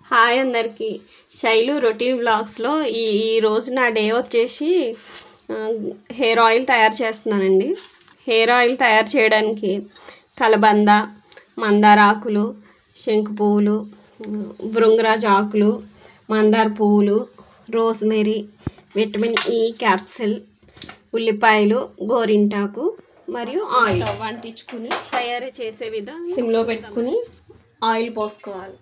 Hi అందరికీ. Shailu routine వ్లాగ్స్లో ఈ రోజు నా డే వచ్చేసి హెయిర్ ఆయిల్ తయారు చేస్తున్నానండి. హెయిర్ ఆయిల్ తయారు చేయడానికి కలబంద, మందార ఆకులు, శంకు పువ్వులు, భృంగరాజ ఆకులు, మందార పువ్వులు, రోజ్మెరీ, విటమిన్ ఈ క్యాప్సిల్, ఉల్లిపాయలు, గోరింటాకు మరియు ఆయిల్ వంటించుకుని తయారు చేసే విధంగా సిమ్లో పెట్టుకుని ఆయిల్ పోసుకోవాలి.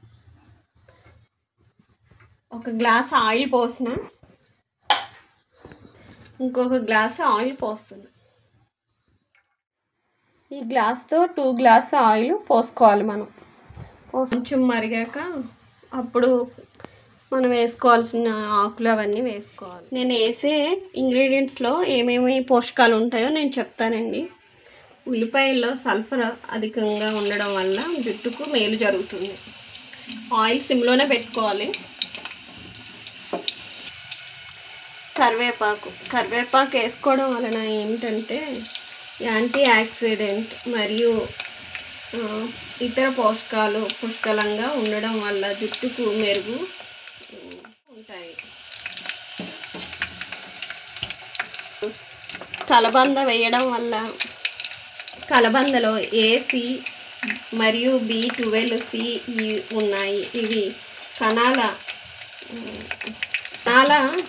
ఒక గ్లాస్ ఆయిల్ పోసిన, ఇంకొక గ్లాస్ ఆయిల్ పోస్తున్నా. ఈ గ్లాస్తో 2 గ్లాస్ ఆయిల్ పోసుకోవాలి. మనం కొంచెం మరిగాక అప్పుడు మనం వేసుకోవాల్సిన ఆకులు అవన్నీ వేసుకోవాలి. నేను వేసే ఇంగ్రీడియంట్స్లో ఏమేమి పోషకాలు ఉంటాయో నేను చెప్తానండి. ఉల్లిపాయల్లో సల్ఫర్ అధికంగా ఉండడం వల్ల జుట్టుకు మేలు జరుగుతుంది. ఆయిల్ సిమ్లోనే పెట్టుకోవాలి. కరివేపాకు వేసుకోవడం వలన ఏమిటంటే యాంటీ ఆక్సిడెంట్ మరియు ఇతర పోషకాలు పుష్కలంగా ఉండడం వల్ల జుట్టుకు మెరుగు ఉంటాయి. కలబంద వేయడం వల్ల కలబందలో A, C మరియు B12C ఉన్నాయి. ఇవి కణాల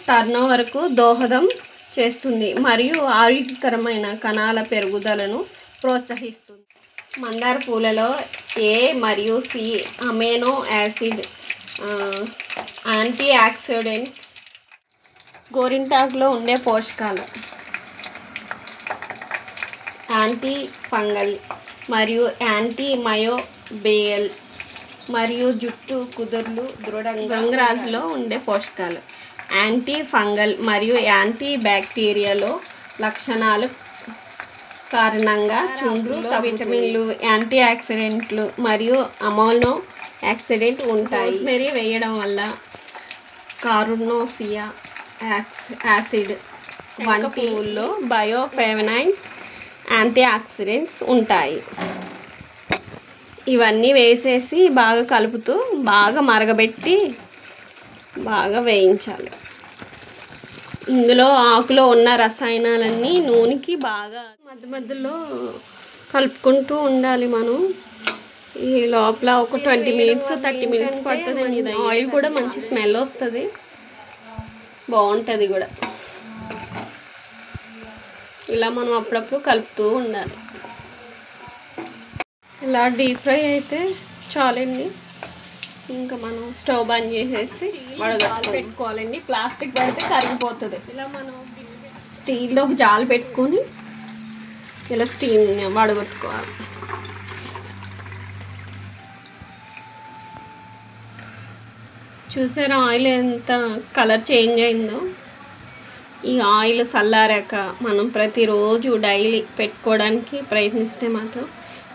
టర్నోవర్కు దోహదం చేస్తుంది మరియు ఆరోగ్యకరమైన కణాల పెరుగుదలను ప్రోత్సహిస్తుంది. మందార పూలలో A మరియు C amino acid antioxidant. గోరింటాకులో ఉండే పోషకాలు యాంటీ ఫంగల్ మరియు యాంటీ మైక్రోబియల్ మరియు జుట్టు కుదుర్లు దృఢంగా. భృంగరాజులో ఉండే పోషకాలు యాంటీ ఫంగల్ మరియు యాంటీ బ్యాక్టీరియాలో లక్షణాలు కారణంగా చుండ్రు, విటమిన్లు, యాంటీ ఆక్సిడెంట్లు మరియు అమైనో యాక్సిడెంట్ ఉంటాయి. రోజ్మెరీ వేయడం వల్ల కార్నోసియా యాసిడ్ వంటి పువ్వుల్లో బయోఫ్లేవనాయిడ్స్, యాంటీ ఆక్సిడెంట్స్ ఉంటాయి. ఇవన్నీ వేసేసి బాగా కలుపుతూ బాగా మరగబెట్టి బాగా వేయించాలి. ఇందులో ఆకులో ఉన్న రసాయనాలన్నీ నూనెకి బాగా మధ్యలో కలుపుకుంటూ ఉండాలి. మనం ఈ లోపల ఒక 20 మినిట్స్ 30 మినిట్స్ పడుతుంది. ఇది ఆయిల్ కూడా మంచి స్మెల్ వస్తుంది, బాగుంటుంది కూడా. ఇలా మనం అప్పుడప్పుడు కలుపుతూ ఉండాలి. ఇలా డీప్ ఫ్రై అయితే చాలండి. ఇంకా మనం స్టవ్ బంద్ చేసేసి వడగట్టు పెట్టుకోవాలండి. ప్లాస్టిక్ పడితే కరిగిపోతుంది. ఇలా మనం స్టీల్లో ఒక జాలి పెట్టుకొని ఇలా స్టీమ్ని వడగొట్టుకోవాలి. చూసారా ఆయిల్ ఎంత కలర్ చేంజ్ అయిందో. ఈ ఆయిల్ చల్లారాక మనం ప్రతిరోజు డైలీ పెట్టుకోవడానికి ప్రయత్నిస్తే మాత్రం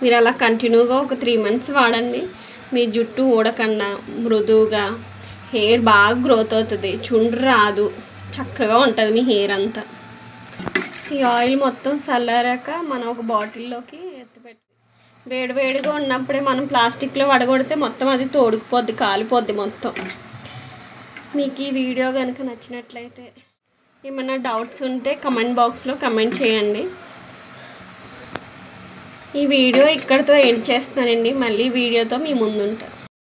మీరు అలా కంటిన్యూగా ఒక 3 మంత్స్ వాడండి. మీ జుట్టు ఊడకుండా మృదువుగా హెయిర్ బాగా గ్రోత్ అవుతుంది. చుండ్రు రాదు, చక్కగా ఉంటుంది మీ హెయిర్ అంతా. ఈ ఆయిల్ మొత్తం చల్లారాక మనం ఒక బాటిల్లోకి ఎత్తిపెట్టి వేడివేడిగా ఉన్నప్పుడే మనం ప్లాస్టిక్లో వడగొడితే మొత్తం అది తోడుకుపోద్ది, కాలిపోద్ది మొత్తం. మీకు ఈ వీడియో కనుక నచ్చినట్లయితే ఏమైనా డౌట్స్ ఉంటే కమెంట్ బాక్స్లో కమెంట్ చేయండి. ఈ వీడియో ఇక్కడితో ఎండ్ చేస్తానండి. మళ్ళీ వీడియోతో మీ ముందు ఉంటాను.